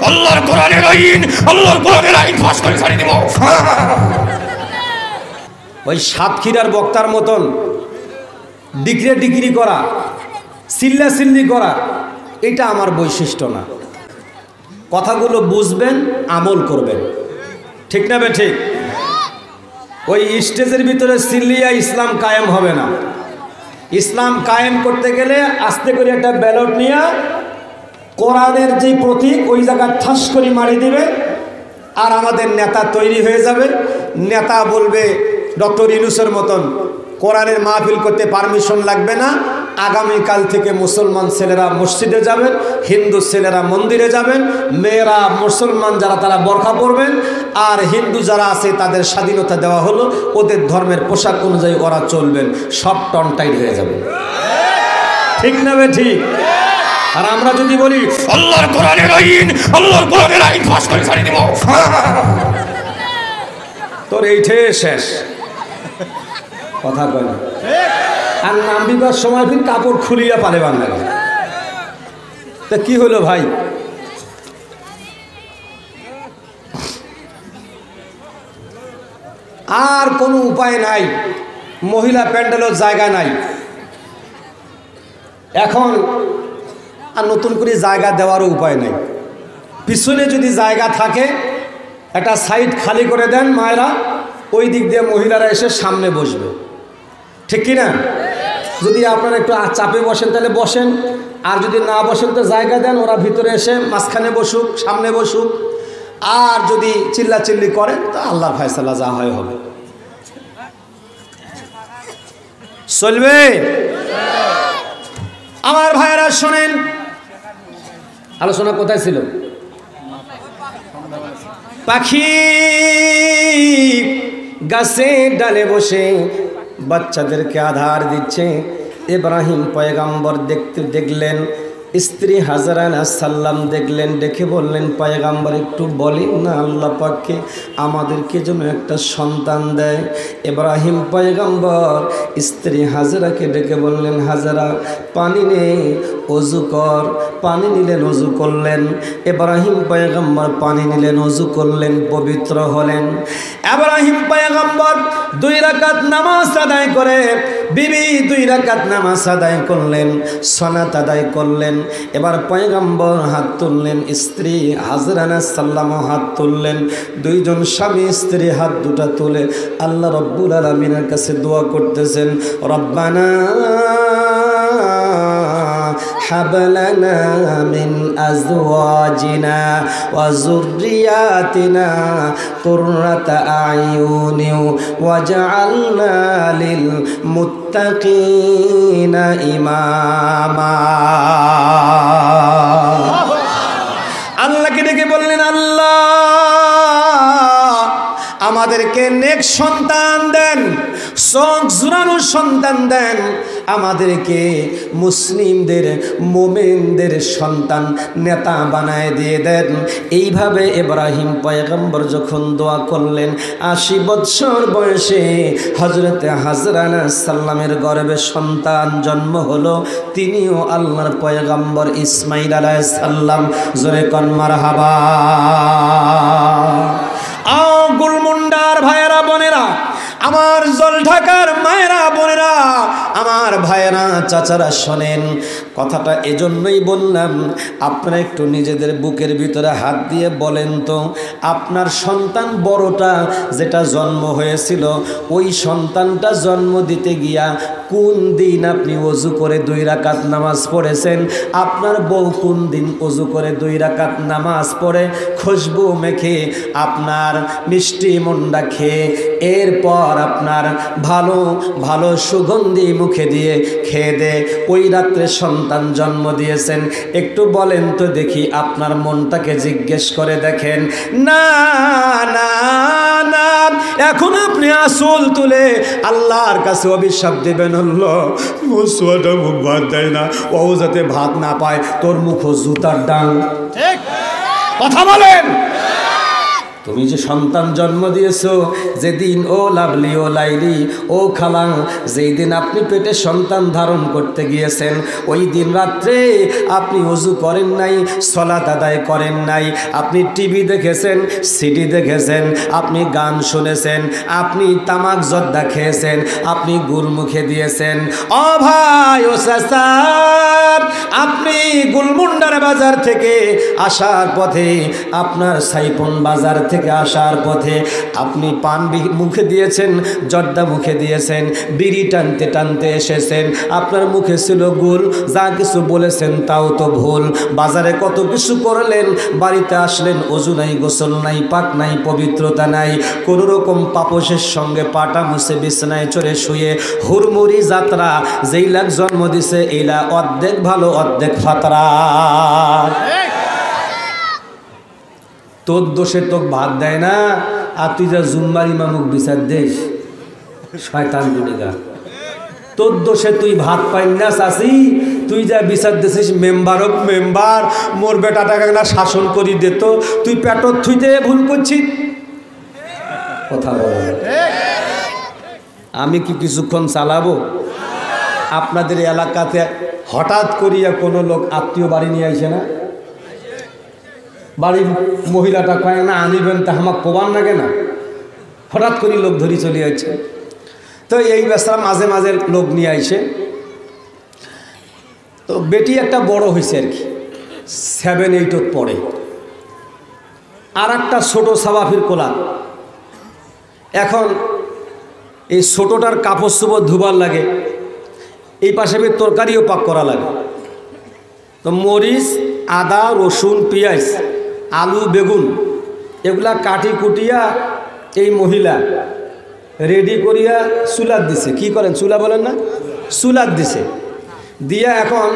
আল্লাহর কোরআনের আইন ফাঁস করে ছাড়িয়ে দেব। ওই সাতক্ষীরার বক্তার মতন ডিগ্রি করা, চিল্লাচিল্লি করা, এটা আমার বৈশিষ্ট্য না। কথাগুলো বুঝবেন, আমল করবেন, ঠিক না বে ঠিক? ওই স্টেজের ভিতরে চিল্লিয়া ইসলাম কায়েম হবে না। ইসলাম কায়েম করতে গেলে আস্তে করে একটা ব্যালট নিয়ে কোরআনের যে প্রতীক ওই জায়গায় ঠাস করে মারি দিবে, আর আমাদের নেতা তৈরি হয়ে যাবে। নেতা বলবে ডক্টর ইউনূসের মতন কোরআনের মাহফিল করতে পারমিশন লাগবে না, আগামীকাল থেকে মুসলমান ছেলেরা মসজিদে যাবেন, হিন্দু ছেলেরা মন্দিরে যাবেন, মেয়েরা মুসলমান যারা তারা বোরকা পরবেন, আর হিন্দু যারা আছে তাদের স্বাধীনতা দেওয়া হলো, ওদের ধর্মের পোশাক অনুযায়ী ওরা চলবেন, সব টনটাইট হয়ে যাবে, ঠিক না বে ঠিক? আর আমরা যদি বলি আল্লাহর কোরআনের আইন ফাঁস করে ছাড়িয়ে দেব, তোর এইঠে শেষ কথা কয় না। আর নামবিবার সময় ফির কাপড় খুলিয়া পারে বাংলা। তা কি হলো ভাই? আর কোনো উপায় নাই, মহিলা প্যান্ডেলের জায়গা নাই। এখন আর নতুন করে জায়গা দেওয়ারও উপায় নাই। পিছনে যদি জায়গা থাকে একটা সাইড খালি করে দেন মায়েরা, ওই দিক দিয়ে মহিলারা এসে সামনে বসবে, ঠিক কি না? যদি আপনারা একটু চাপে বসেন তাহলে বসেন, আর যদি না বসেন তো জায়গা দেন, ওরা ভিতরে এসে মাঝখানে বসুক, সামনে বসুক। আর যদি চিল্লাচিল্লি করেন তো আল্লাহর ফয়সালা যা হয় হবে, চলবে। আমার ভাইয়েরা শোনেন, আলোচনা কোথায় ছিল? পাখি গাছে ডালে বসে বাচ্চাদেরকে আধার দিচ্ছে। ইব্রাহিম পয়গাম্বর দেখলেন, স্ত্রী হাজরা আলাইহিস সালাম দেখলেন, দেখে বললেন, পয়গাম্বর একটু বলেন না আল্লাহ পাককে আমাদেরকে যেন একটা সন্তান দেয়। ইব্রাহিম পয়গাম্বর স্ত্রী হাজরাকে ডেকে বললেন, হাজরা পানি নে, অজু কর। পানি নিলেন, অজু করলেন। ইব্রাহিম পয়গাম্বর পানি নিলেন, অজু করলেন, পবিত্র হলেন। ইব্রাহিম পয়গাম্বর 2 রাকাত নামাজ আদায় করে, বিবি 2 রাকাত নামাজ আদায় করলেন, সালাত আদায় করলেন। এবার পয়গাম্বর হাত তুললেন, স্ত্রী হাজরা আলাইহিস সালাম হাত তুললেন। 2 জন স্বামী স্ত্রী হাত দুটা তুলে আল্লাহ রাব্বুল আলামিনের কাছে দোয়া করতেছেন, রব্বানা হাব লানা মিন আজওয়াজিনা ওয়া যুররিয়াতিনা কুররাতা আয়ুনি ওয়াজআলনা লিল মুত্তাকিনা ইমামা। আল্লাহকে ডেকে বললেন, আল্লাহ আমাদেরকে নেক সন্তান দেন, চোখ জুড়ানো সন্তান দেন, আমাদেরকে মুসলিমদের মোমেনদের সন্তান নেতা বানায় দিয়ে দেন। এইভাবে ইব্রাহিম পয়গম্বর যখন দোয়া করলেন, 80 বৎসর বয়সে হযরতে হাজরা আলাইহিস সালামের গর্ভে সন্তান জন্ম হলো। তিনিও আল্লাহর পয়গম্বর ইসমাঈল আলাইহিস সালাম। জোরে কোন মারহাবা। গুলমুন্ডার ভাইয়েরা বোনেরা, আমার জলঢাকার মায়েরা বোনেরা, আমার ভাইয়েরা চাচারা শোনেন, কথাটা এজন্যই বললাম, আপনারা একটু নিজেদের বুকের ভিতরে হাত দিয়ে বলেন তো, আপনার সন্তান বড়টা যেটা জন্ম হয়েছিল, ওই সন্তানটা জন্ম দিতে গিয়া কোন দিন আপনি ওযু করে 2 রাকাত নামাজ পড়েছেন? আপনার বউ কোন দিন ওযু করে 2 রাকাত নামাজ পড়ে খুশবু মেখে আপনার মিষ্টি মুন্ডা খেয়ে এরপর আপনার ভালো ভালো সুগন্ধি মুখে দিয়ে খেয়ে দে ওই রাত্রে সন্তান জন্ম দিয়েছেন? একটু বলেন তো দেখি, আপনার মনটাকে জিজ্ঞেস করে দেখেন। না না না, এখন আপনি আসল তুলে আল্লাহর কাছে অভিশাপ দেবেন, আল্লাহ মুসওয়াটা মুখ ভাত দেয় না, ও যাতে ভাত না পায়, তোর মুখ জুতার ডাং। ঠিক কথা বলেন। তুমি যে সন্তান জন্ম দিয়েছো, যেদিন ও লাভলি ও লাইলি ও খালা, যেই দিন আপনি পেটে সন্তান ধারণ করতে গিয়েছেন, ওই দিন রাত্রে আপনি ওযু করেন নাই, সালাত আদায় করেন নাই, আপনি টিভি দেখেছেন, সিডি দেখেছেন, আপনি গান শুনেছেন, আপনি তামাক জর্দা খেয়েছেন, আপনি গুল মুখে দিয়েছেন। ও ভাই ও চাচা, আপনি গুলমুন্ডার বাজার থেকে আসার পথে, আপনার সাইপন বাজার থেকে আসার পথে আপনি পান মুখে দিয়েছেন, জর্দা মুখে দিয়েছেন, বিড়ি টানতে টানতে এসেছেন, আপনার মুখে ছিল গুল, যা কিছু বলেছেন তাও তো ভুল। বাজারে কত কিছু করলেন, বাড়িতে আসলেন, ওযু নাই, গোসল নাই, পাক নাই, পবিত্রতা নাই, কোনো রকম পাপসের সঙ্গে পাটা মুছে বিছানায় চড়ে শুয়ে হুড়মুড়ি যাত্রা। যেই লাখ জন্ম দিছে এইলা অর্ধেক ভালো অর্ধেক ফাতরা। তোর দোষে তোক ভাত দেয় না, আর তুই যা জুম্মার ইমামুক বিচার দেশ, শয়তান দুনিয়া। তোর দোষে তুই ভাত পাই না চাষি, তুই যা বিচার দিছিস মেম্বার হোক মেম্বার, মোর বেটাটাকে না শাসন করি দিত, তুই পেটর থুইতে ভুল করছিস। কথা বলো, আমি কি কিছুক্ষণ চালাবো? আপনাদের এলাকাতে হঠাৎ করিয়া কোনো লোক আত্মীয় বাড়ি নিয়ে আইসে না, বাড়ির মহিলাটা কয় না আনিবেন, তা আমাকে কোবান না কেনা, হঠাৎ করে লোক ধরি চলে যাচ্ছে। তো এই ব্যবসা মাঝে মাঝে লোক নিয়ে আইসে। তো বেটি একটা বড় হয়েছে আর কি, 7-8 পড়ে, আর একটা ছোটো সাবাফির কোলা। এখন এই ছোটোটার কাপড় চোপড় ধুবার লাগে, এই পাশে তরকারিও পাক করা লাগে। তো মরিচ, আদা, রসুন, পেঁয়াজ, আলু, বেগুন এগুলা কাটি কুটিয়া এই মহিলা রেডি করিয়া চুলাত দিছে। কি করেন, চুলা বলেন না, চুলাত দিছে দিয়া এখন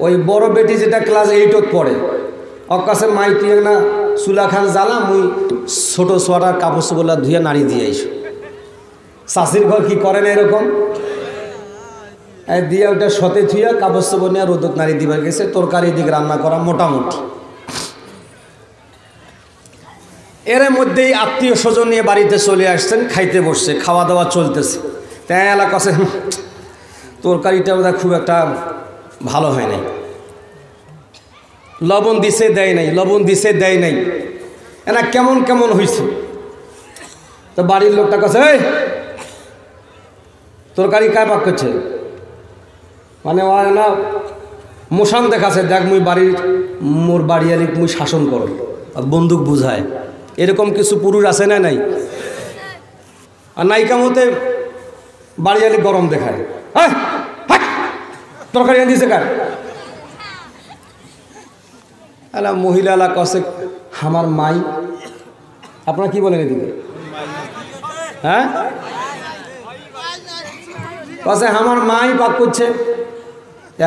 ওই বড় বেটি যেটা ক্লাস 8 পড়ে, ওর কাছে মাই তুই না চুলা খান জ্বালা, মুই ছোট ছোয়াটার কাপড় চোপড় ধুইয়া নাড়ি দিয়ে আইসো। শাশির ঘর কি করে না এরকম, দিয়া ওটা সতে থুইয়া কাপড় চোপড় নিয়ে রোদত নাড়ি দিবার গেছে। তরকারি দিক রান্না করা মোটামুটি। এর মধ্যেই আত্মীয় স্বজন নিয়ে বাড়িতে চলে আসছেন, খাইতে বসছে, খাওয়া দাওয়া চলতেছে। তাই এলাকা আছে তরকারিটা বোধহয় খুব একটা ভালো হয় নাই, লবণ দিছে দেয় নাই, লবণ দিছে দেয় নাই, এনা কেমন কেমন হয়েছে। তো বাড়ির লোকটা কাছে, এই তরকারি কায় পাক করছে, মানে ওর না মোশান দেখাছে, দেখ মুই বাড়ির মোর বাড়িয়ালি মুই শাসন করো, বন্দুক বুঝায়। এরকম কিছু পুরুষ আছে না নাই? আর নায়িকা মতে বাড়িয়ালি গরম দেখায়, হ্যাঁ তরকারি দিয়েছে কার এলা মহিলা এলা কসে আমার মাই। আপনারা কি বলেন এদিকে? হ্যাঁ কসে আমার মাই পাক করছে।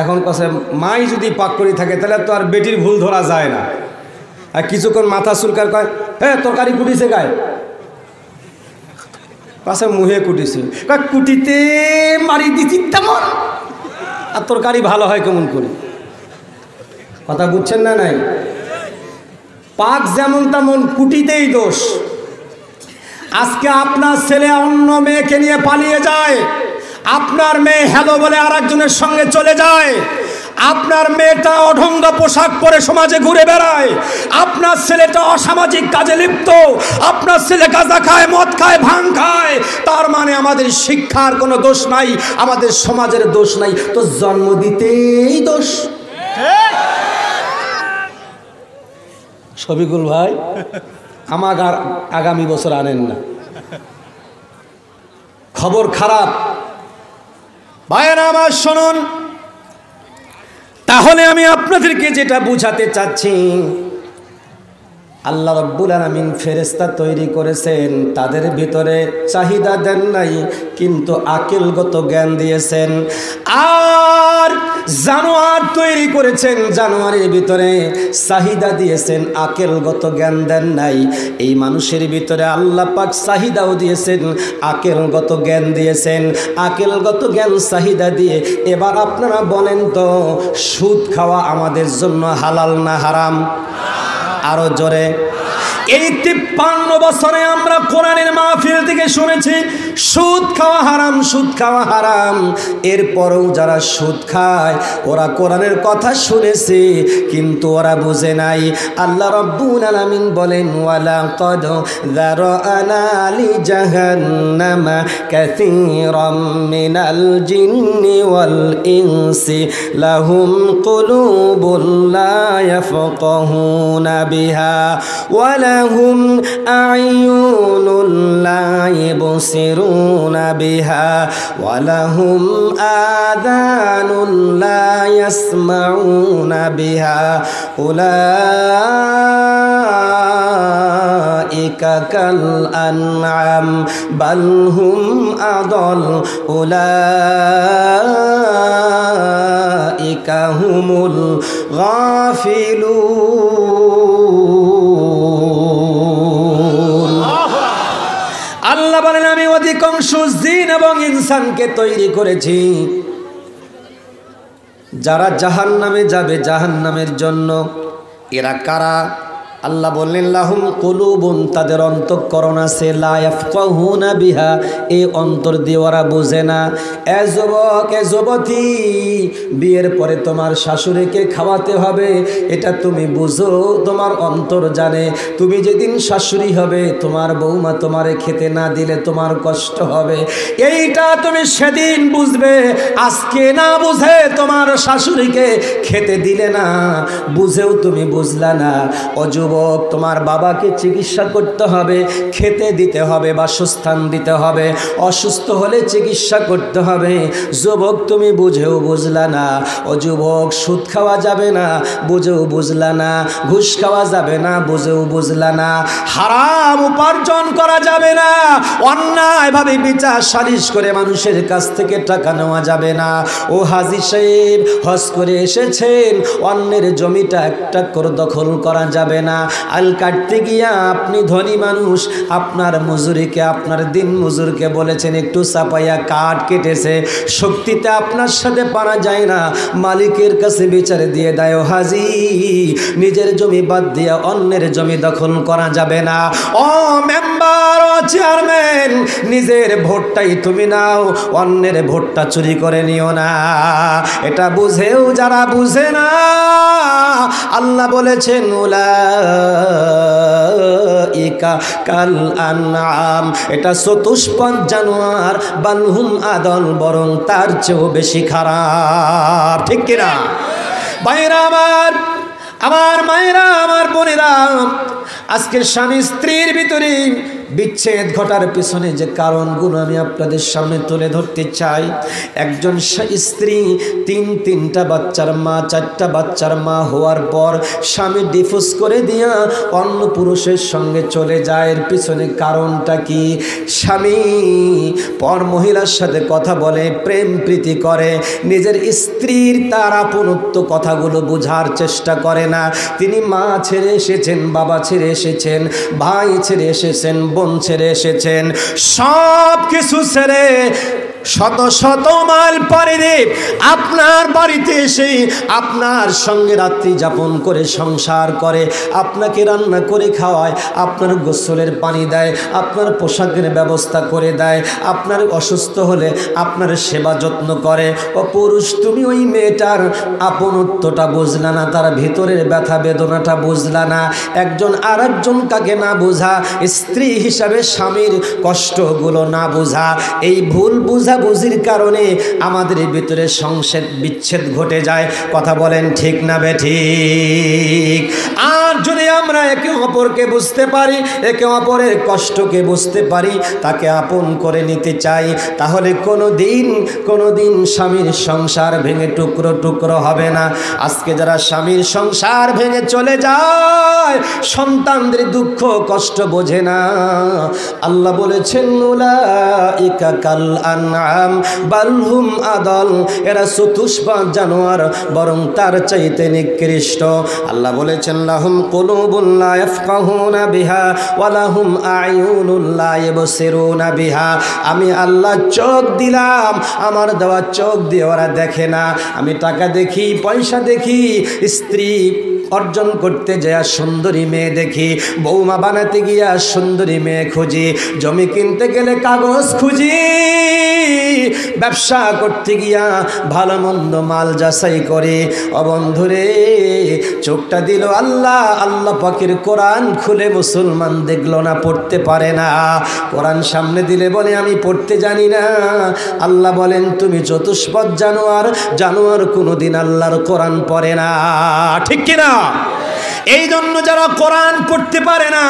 এখন কসে মাই যদি পাক করি থাকে তাহলে তো আর বেটির ভুল ধরা যায় না। আর কিছুক্ষণ মাথা চুলকার কয়, হ্যাঁ তরকারি কুটিছে গায়ে, পাশে মুহে কুটিছে, কুটিতে মারি দিচ্ছি তেমন, আর তরকারি ভালো হয় কেমন করে? কথা বুঝছেন না? নাই, পাক যেমন তেমন কুটিতেই দোষ। আজকে আপনার ছেলে অন্য মেয়েকে নিয়ে পালিয়ে যায়, আপনার মেয়ে হ্যালো বলে আর একজনের সঙ্গে চলে যায়, আপনার মেয়েটা অঢঙ্গ পোশাক পরে সমাজে ঘুরে বেড়ায়, আপনার ছেলেটা অসামাজিক কাজে লিপ্ত, আপনার ছেলে গাঁজা খায়, মদ খায়, ভাং খায়, তার মানে আমাদের শিক্ষার কোনো দোষ নাই, আমাদের সমাজের দোষ নাই, তো জন্ম দিতেই দোষ। শফিকুল ভাই আমার আগামী বছর আনেন না, খবর খারাপ। ভাইয়েরা আমার শুনুন, তাহলে আমি আপনাদেরকে যেটা বুঝাতে চাচ্ছি, আল্লাহ রাব্বুল আলামিন ফেরেশতা তৈরি করেছেন, তাদের ভিতরে চাহিদা দেন নাই, কিন্তু আকিলগত জ্ঞান দিয়েছেন। আর জানোয়ার তৈরি করেছেন, জানোয়ারের ভিতরে চাহিদা দিয়েছেন, আকিলগত জ্ঞান দেন নাই। এই মানুষের ভিতরে আল্লাহ পাক চাহিদাও দিয়েছেন, আকিলগত জ্ঞান দিয়েছেন। আকিলগত জ্ঞান চাহিদা দিয়ে এবার আপনারা বলেন তো, সুদ খাওয়া আমাদের জন্য হালাল না হারাম? আরো জোরে। এই 53 বছরে আমরা কোরআনের মাহফিল থেকে শুনেছি সুদ খাওয়া হারাম, সুদ খাওয়া হারাম। এরপরেও যারা সুদ খায় ওরা কোরআনের কথা শুনেছে কিন্তু ওরা বুঝে নাই। আল্লাহ রাব্বুল আলামিন বলেন ওয়ালাকাদ যারানা লি জাহান্নামা কাসীরাম মিনাল জিন্নি ওয়াল ইনসি লাহুম কুলুবুন লা ইয়াফকাহুনা বিহা ওয়া লাহুম আ'য়ুনুন লা ইবসিরুনা বিহা ওয়া লাহুম আযানুন লা ইয়াসমাউনা বিহা উলাইকা কাল আনআম বাল হুম আদল উলাইকা হুমুল গাফিলুন। আল্লাহ বলেন আমি অধিকাংশ জিন এবং ইনসানকে তৈরি করেছি যারা জাহান্নামে যাবে জাহান্নামের জন্য। এরা কারা? আল্লাহ বললেন লাহুম কুলুবুন, তাদের অন্তঃকরণ আছে, লা ইয়াফকাহুনা বিহা, এই অন্তর দিয়ে ওরা বোঝে না। এ যুবক, এ যুবতী, বিয়ের পরে তোমার শাশুড়িকে খাওয়াতে হবে এটা তুমি বুঝো, তোমার অন্তর জানে। তুমি যেদিন শাশুড়ি হবে তোমার বৌমা তোমারে খেতে না দিলে তোমার কষ্ট হবে, এইটা তুমি সেদিন বুঝবে। আজকে না বুঝে তোমার শাশুড়িকে খেতে দিলে না, বুঝেও তুমি বুঝলা না। যুবক, তোমার বাবাকে চিকিৎসা করতে হবে, খেতে দিতে হবে, বাসস্থান দিতে হবে, অসুস্থ হলে চিকিৎসা করতে হবে। যুবক, তুমি বুঝেও বুঝলা না। ও যুবক, সুদ খাওয়া যাবে না, বুঝেও বুঝলা না। ঘুষ খাওয়া যাবে না, বুঝেও বুঝলা না। হারাম উপার্জন করা যাবে না, অন্যায়ভাবে বিচার সালিশ করে মানুষের কাছ থেকে টাকা নেওয়া যাবে না। ও হাজী সাহেব, হজ করে এসেছেন, অন্যের জমিটা একটা করে দখল করা যাবে না। আল কাটতে গিয়া আপনি ধনী মানুষ, আপনার মজুরিকে, আপনার দিন মজুরকে বলেছেন একটু চাপাইয়া কাঠ কেটেছে, শক্তিতে আপনার সাথে পারা যায় না, মালিকের কাছে বিচারে দিয়ে দেয়। ও হাজি, নিজের জমি বাদ দিয়া অন্যের জমি দখল করা যাবে না। ও মেম্বার, ও চেয়ারম্যান, নিজের ভোটটাই তুমি নাও, অন্যের ভোটটা চুরি করে নিও না। এটা বুঝেও যারা বুঝে না, আল্লাহ বলেছেন উলাইকা কাল আনআম, এটা চতুষ্পদ জানোয়ার, বালহুম আদল, বরং তার চেয়েও বেশি খারাপ। ঠিক কিনা ভাইরা আমার, আমার মায়েরা, আমার বোনেরা, আজকের স্বামী স্ত্রীর ভিতরে বিচ্ছেদ ঘটার পিছনে যে কারণগুলো আমি আপনাদের সামনে তুলে ধরতে চাই। একজন স্ত্রী তিনটা বাচ্চার মা, 4টা বাচ্চার মা হওয়ার পর স্বামী ডিভোর্স করে দিয়া অন্য পুরুষের সঙ্গে চলে যায়, এর পিছনে কারণটা কি? স্বামী পর মহিলার সাথে কথা বলে, প্রেম প্রীতি করে, নিজের স্ত্রীর তার আপনত্ব কথাগুলো বোঝার চেষ্টা করে না। তিনি মা ছেড়ে এসেছেন, বাবা ছেড়ে এসেছেন, ভাই ছেড়ে এসেছেন, বোন ছেড়ে এসেছেন, সব কিছু ছেড়ে শত শত মাইল পাড়ি আপনার বাড়িতে এসে আপনার সঙ্গে রাত্রি যাপন করে সংসার করে, আপনাকে রান্না করে খাওয়ায়, আপনার গোসলের পানি দেয়, আপনার পোশাকের ব্যবস্থা করে দেয়, আপনার অসুস্থ হলে আপনার সেবা যত্ন করে। ও পুরুষ, তুমি ওই মেয়েটার আপনত্বটা বুঝলা না, তার ভিতরের ব্যথা বেদনাটা বুঝলা না। একজন আর একজন কাকে না বোঝা, স্ত্রী হিসাবে স্বামীর কষ্টগুলো না বোঝা, এই ভুল বুঝাবুঝির কারণে আমাদের ভিতরে সংসার বিচ্ছেদ ঘটে যায়। কথা বলেন ঠিক না বেঠিক? আর যদি আমরা একে অপরকে বুঝতে পারি, একে অপরের কষ্টকে বুঝতে পারি, তাকে আপন করে নিতে চাই, তাহলে কোনোদিন স্বামীর সংসার ভেঙে টুকরো টুকরো হবে না। আজকে যারা স্বামীর সংসার ভেঙে চলে যায়, সন্তানদের দুঃখ কষ্ট বোঝে না, আল্লাহ বলেছেন উলাইকা কাল আনআম বাল হুম আদল, এরা চতুষ্পদ জানোয়ার, বরং তার চাইতে নিকৃষ্ট। আল্লাহ বলেছেন লাহুম কুলুবুন লা ইয়াফকাহুনা বিহা ওয়া লাহুম আ'য়ুনুন লা ইবসিরুনা বিহা। আমি আল্লাহ চোখ দিলাম, আমার দেওয়া চোখ দিয়ে ওরা দেখে না। আমি টাকা দেখি, পয়সা দেখি, স্ত্রী অর্জন করতে যায় সুন্দরী মেয়ে দেখি, বৌমা বানাতে গিয়া সুন্দরী মেয়ে খুঁজি, জমি কিনতে গেলে কাগজ খুঁজি, ব্যবসা করতে গিয়া ভালো মন্দ মাল যাচাই করে। ও বন্ধুরে, চোখটা দিল আল্লাহ, আল্লাহ পাকের কোরআন খুলে মুসলমান দেখলো না, পড়তে পারে না। কোরআন সামনে দিলে বলে আমি পড়তে জানি না। আল্লাহ বলেন তুমি চতুষ্পদ জানোয়ার, জানোয়ার কোনোদিন আল্লাহর কোরআন পড়ে না, ঠিক কিনা? এই জন্য যারা কোরআন পড়তে পারে না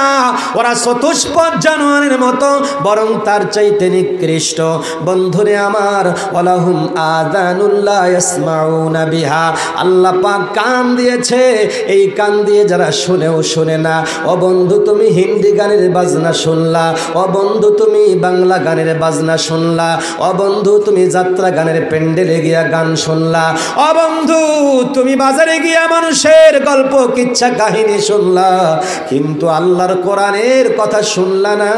ওরা চতুষ্পদ জানোয়ারের মতো, বরং তার চাইতে নিকৃষ্ট। বন্ধুরে আমার, ওয়ালাহুম আযানুল্লাহ ইয়াসমাউনা বিহা, আল্লাহ পাক কান দিয়েছে, এই কান দিয়ে যারা শুনেও শুনে না। ও বন্ধু তুমি হিন্দি গানের বাজনা শুনলা, ও বন্ধু তুমি বাংলা গানের বাজনা শুনলা, ও বন্ধু তুমি যাত্রা গানের প্যান্ডেলে গিয়া গান শুনলা, ও বন্ধু তুমি বাজারে গিয়া মানুষের গল্প কিচ্ছা কাহিনী শুনলা, কিন্তু আল্লাহর কোরআনের কথা শুনলা না।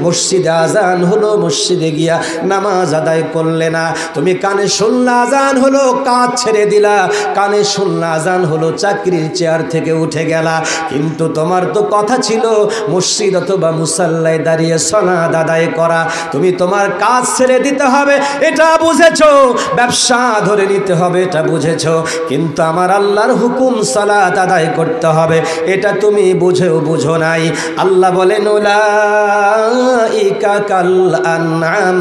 মসজিদে আজান হলো, মসজিদে গিয়া নামাজ আদায় করলে না। তুমি কানে শুনলা আজান হলো, কাজ ছেড়ে দিলা, কানে শুনলা আজান হলো, চাকরির চেয়ার থেকে উঠে গেলা, কিন্তু তোমার তো কথা ছিল মসজিদ অথবা মুসাল্লায় দাঁড়িয়ে সালাত আদায় করা। তুমি তোমার কাজ ছেড়ে দিতে হবে এটা বুঝেছো, ব্যবসা ধরে নিতে হবে এটা বুঝেছো, কিন্তু আমার আল্লাহর হুকুম সালাত আদায় করতে হবে এটা তুমি বুঝেও বুঝো নাই। আল্লাহ বলেন উলাইকা কাল আনআম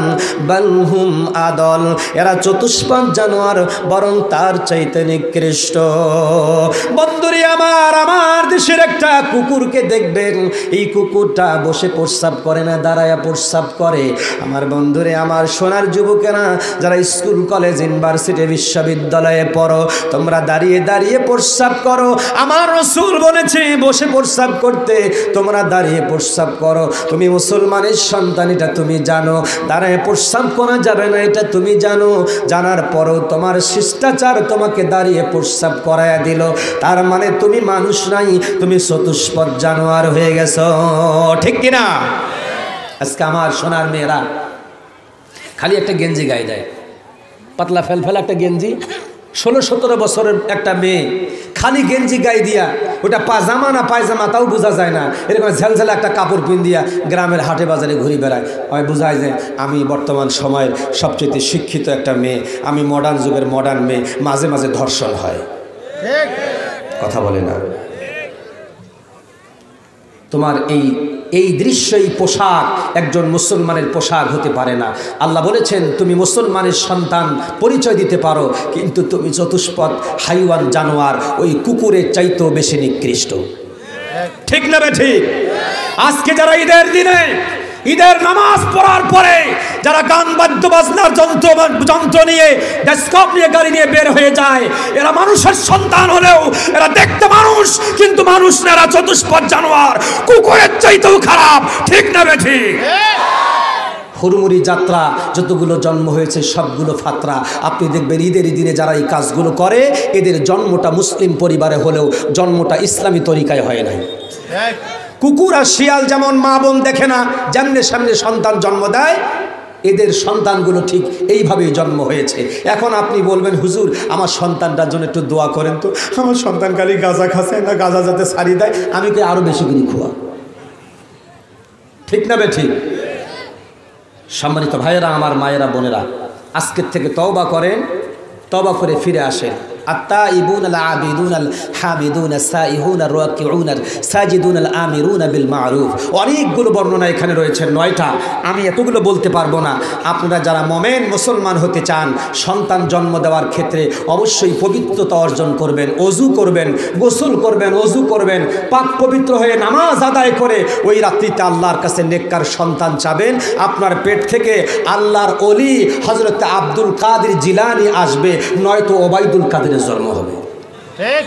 বাল হুম আদল, এরা চতুষ্পদ জানোয়ার, বরং তার চাইতে নিকৃষ্ট। বন্ধুরে আমার, আমার দেশের একটা কুকুরকে দেখবেন, এই কুকুরটা বসে প্রস্রাব করে না, দাঁড়ায়া প্রস্রাব করে। আমার বন্ধুরে আমার, সোনার যুবকেরা যারা স্কুল কলেজ ইউনিভার্সিটি বিশ্ববিদ্যালয়ে পড়ো, তোমরা দাঁড়িয়ে দাঁড়িয়ে প্রস্রাব করো। আমার রাসূল বলেছে বসে প্রস্রাব করতে, তোমরা দাঁড়িয়ে প্রস্রাব করো। তুমি মুসলমানের সন্তান এটা তুমি জানো, দাঁড়িয়ে প্রস্রাব করা যাবে না এটা তুমি জানো, জানার পরও তোমার শিষ্টাচার তোমাকে দাঁড়িয়ে প্রস্রাব করায়া দিল, তার মানে তুমি মানুষ নাই, তুমি চতুষ্পদ জানোয়ার হয়ে গেছো, ঠিক কিনা? আজকে আমার সোনার মেয়েরা খালি একটা গেঞ্জি গায়ে দেয়, পাতলা ফেলফেলা একটা গেঞ্জি, 16-17 বছরের একটা মেয়ে খালি গেঞ্জি গায়ে দিয়া, ওটা পাজামা না পায়জামা তাও বোঝা যায় না, এরকম ঝালঝালা একটা কাপড় পিন দিয়া গ্রামের হাটে বাজারে ঘুরে বেড়ায়। হয় বোঝায় যে আমি বর্তমান সময়ের সবচেয়ে শিক্ষিত একটা মেয়ে, আমি মডার্ন যুগের মডার্ন মেয়ে। মাঝে মাঝে ধর্ষণ হয়, কথা বলে না। তোমার এই দৃশ্য, এই পোশাক একজন মুসলমানের পোশাক হতে পারে না। আল্লাহ বলেছেন তুমি মুসলমানের সন্তান পরিচয় দিতে পারো, কিন্তু তুমি চতুষ্পদ হাইওয়ান জানোয়ার, ওই কুকুরের চাইতেও বেশি নিকৃষ্ট, ঠিক না ঠিক? আজকে যারা ঈদের দিনে, ঈদের নামাজ পড়ার পরে যারা গান বাদ্য বাজনার যন্ত্র নিয়ে, ডেস্কটপ নিয়ে, গাড়ি নিয়ে বের হয়ে যায়, এরা মানুষের সন্তান হলেও এরা দেখতে মানুষ, কিন্তু মানুষ না, এরা চতুষ্পদ জানোয়ার, কুকুরের চাইতেও খারাপ, ঠিক না ঠিক? হুড়মুড়ি যাত্রা যতগুলো জন্ম হয়েছে সবগুলো ফাতরা। আপনি দেখবেন ঈদের দিনে যারা এই কাজগুলো করে, এদের জন্মটা মুসলিম পরিবারে হলেও জন্মটা ইসলামী তরিকায় হয় নাই। কুকুর আর শিয়াল যেমন মা বোন দেখে না, যেমনে সামনে সন্তান জন্ম দেয়, এদের সন্তানগুলো ঠিক এইভাবেই জন্ম হয়েছে। এখন আপনি বলবেন হুজুর আমার সন্তানটার জন্য একটু দোয়া করেন তো, আমার সন্তান খালি গাঁজা খাচ্ছে না, গাঁজা যাতে সারি দেয়, আমি কি আরো বেশি করে খোয়া, ঠিক না ঠিক? সম্মানিত ভাইয়েরা, আমার মায়েরা, বোনেরা, আজকের থেকে তওবা করেন, তওবা করে ফিরে আসেন। التائبون العابدون الحامدون السائحون الراكعون الساجدون الآمرون بالمعروف। অনেকগুলো বর্ণনা এখানে রয়েছে, 9টা। আমি এতগুলো বলতে পারবো না। আপনারা যারা মোমেন মুসলমান হতে চান, সন্তান জন্ম দেওয়ার ক্ষেত্রে অবশ্যই পবিত্রতা অর্জন করবেন, ওযু করবেন, গোসল করবেন, ওযু করবেন, পাক পবিত্র হয়ে নামাজ আদায় করে ওই রাত্রিতে আল্লাহর কাছে নেককার সন্তান চাবেন। আপনার পেট থেকে আল্লাহর ওলি হযরত আব্দুল কাদের জিলানী আসবে, নয়তো ওবাইদুল কাদের জন্ম হবে, ঠিক?